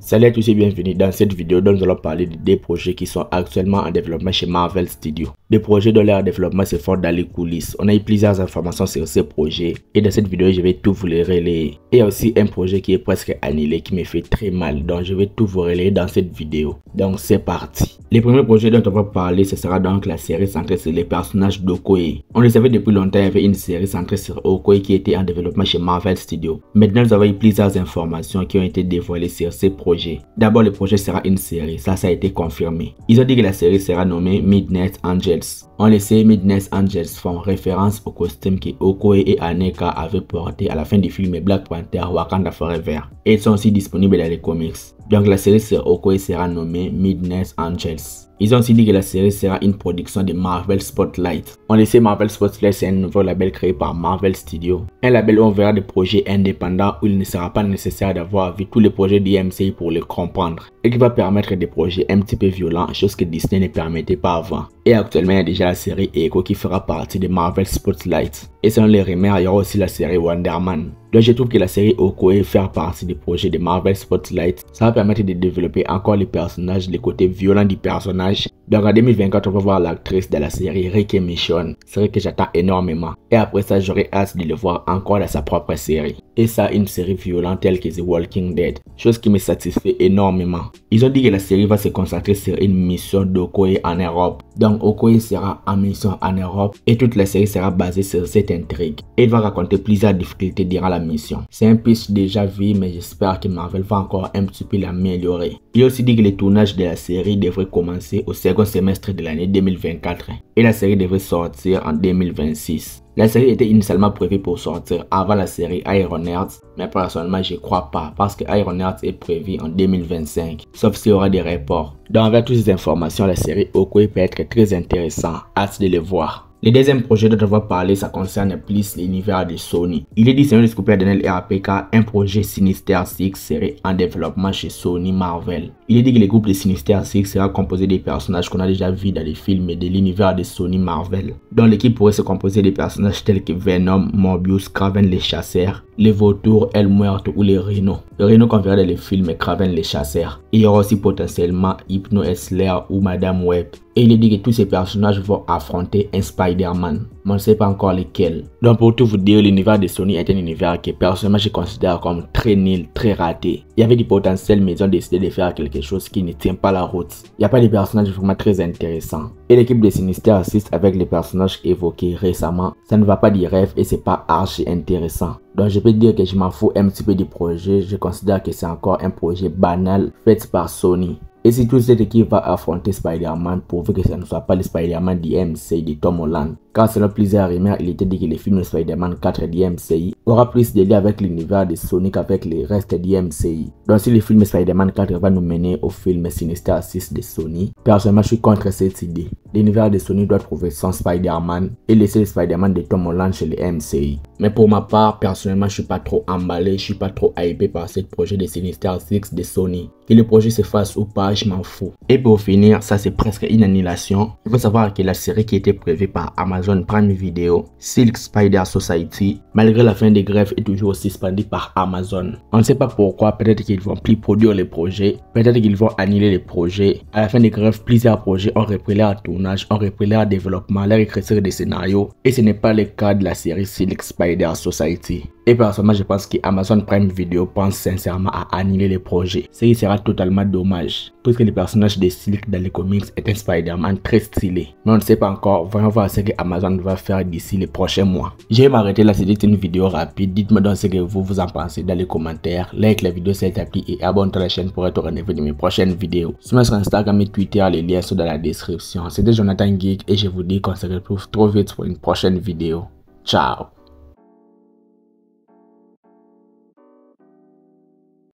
Salut à tous et bienvenue dans cette vidéo dont nous allons parler de des projets qui sont actuellement en développement chez Marvel Studios. Des projets dont leur développement se font dans les coulisses. On a eu plusieurs informations sur ces projets et dans cette vidéo je vais tout vous les relayer. Et il y a aussi un projet qui est presque annulé qui me fait très mal, donc je vais tout vous relayer dans cette vidéo. Donc c'est parti. Les premiers projets dont on va parler, ce sera donc la série centrée sur les personnages d'Okoye. On le savait depuis longtemps, il y avait une série centrée sur Okoye qui était en développement chez Marvel Studios. Maintenant nous avons eu plusieurs informations qui ont été dévoilées sur ces projets. D'abord le projet sera une série, ça a été confirmé. Ils ont dit que la série sera nommée Midnight Angels. On le sait, Midnight Angels font référence au costume que Okoye et Aneka avaient porté à la fin du film Black Panther Wakanda Forever. Et ils sont aussi disponibles dans les comics. Donc la série sur Okoye sera nommée Midnight Angels. Ils ont aussi dit que la série sera une production de Marvel Spotlight. On le sait, Marvel Spotlight c'est un nouveau label créé par Marvel Studios. Un label où on verra des projets indépendants où il ne sera pas nécessaire d'avoir vu tous les projets du MCU pour les comprendre. Et qui va permettre des projets un petit peu violents, chose que Disney ne permettait pas avant. Et actuellement il y a déjà la série Echo qui fera partie de Marvel Spotlight. Et selon les rumeurs, il y aura aussi la série Wonder Man. Donc je trouve que la série Okoye faire partie des projets de Marvel Spotlight, ça va permettre de développer encore les personnages, les côtés violents du personnage. Donc en 2024, on va voir l'actrice de la série Ricky Michonne, série que j'attends énormément. Et après ça, j'aurai hâte de le voir encore dans sa propre série. Et ça, une série violente telle que The Walking Dead, chose qui me satisfait énormément. Ils ont dit que la série va se concentrer sur une mission d'Okoye en Europe. Donc Okoye sera en mission en Europe et toute la série sera basée sur cette intrigue. Et il va raconter plusieurs difficultés durant la mission. C'est un pitch déjà vu, mais j'espère que Marvel va encore un petit peu l'améliorer. Il a aussi dit que le tournage de la série devrait commencer au second semestre de l'année 2024 et la série devrait sortir en 2026. La série était initialement prévue pour sortir avant la série Ironheart, mais personnellement je crois pas parce que Ironheart est prévu en 2025, sauf s'il y aura des reports. Donc avec toutes ces informations, la série Okoye peut être très intéressant, hâte de le voir. Le deuxième projet dont on va parler, ça concerne plus l'univers de Sony. Il est dit selon le scooper Daniel RPK, un projet Sinister Six serait en développement chez Sony Marvel. Il est dit que le groupe de Sinister Six sera composé des personnages qu'on a déjà vus dans les films de l'univers de Sony Marvel. Donc l'équipe pourrait se composer des personnages tels que Venom, Morbius, Kraven les chasseurs, les vautours, El Muerto ou les rhinos. Le rhino qu'on verra dans les films Kraven les chasseurs. Il y aura aussi potentiellement Hypno Slayer ou Madame Web. Et il est dit que tous ces personnages vont affronter un Spider-Man, mais on ne sait pas encore lesquels. Donc pour tout vous dire, l'univers de Sony est un univers que personnellement je considère comme très nul, très raté. Il y avait du potentiel mais ils ont décidé de faire quelque chose qui ne tient pas la route. Il n'y a pas de personnages vraiment très intéressants. Et l'équipe de Sinister Six avec les personnages évoqués récemment, ça ne va pas du rêve et c'est pas archi intéressant. Donc je peux dire que je m'en fous un petit peu du projet, je considère que c'est encore un projet banal fait par Sony. Et si toute cette équipe va affronter Spider-Man, pourvu que ce ne soit pas le Spider-Man du MCU de Tom Holland. Car selon plusieurs rumeurs, il était dit que le film de Spider-Man 4 du MCU aura plus de liens avec l'univers de Sony qu'avec le reste du MCU. Donc si le film Spider-Man 4 va nous mener au film Sinister 6 de Sony, personnellement je suis contre cette idée. L'univers de Sony doit trouver son Spider-Man et laisser le Spider-Man de Tom Holland chez le MCU. Mais pour ma part, personnellement je suis pas trop emballé, je suis pas trop hypé par ce projet de Sinister 6 de Sony. Que le projet se fasse ou pas, je m'en fous. Et pour finir, ça c'est presque une annulation. Il faut savoir que la série qui était prévue par Amazon Prime Video, Silk Spider Society, malgré la fin des grèves, est toujours suspendue par Amazon. On ne sait pas pourquoi, peut-être qu'ils vont plus produire les projets, peut-être qu'ils vont annuler les projets. À la fin des grèves, plusieurs projets ont repris leur tournage, ont repris leur développement, leur écriture des scénarios, et ce n'est pas le cas de la série Silk Spider Society. Et personnellement, je pense que Amazon Prime Video pense sincèrement à annuler les projets. Ce qui sera totalement dommage, puisque le personnage de Silk dans les comics est un Spider-Man très stylé. Mais on ne sait pas encore, voyons voir ce que Amazon va faire d'ici les prochains mois. Je vais m'arrêter là, c'était une vidéo rapide. Dites-moi donc ce que vous en pensez dans les commentaires. Like la vidéo si elle t'a plu et abonne-toi à la chaîne pour être au rendez-vous de mes prochaines vidéos. Suis-moi sur Instagram et Twitter, les liens sont dans la description. C'était Jonathan Geek et je vous dis qu'on se retrouve trop vite pour une prochaine vidéo. Ciao.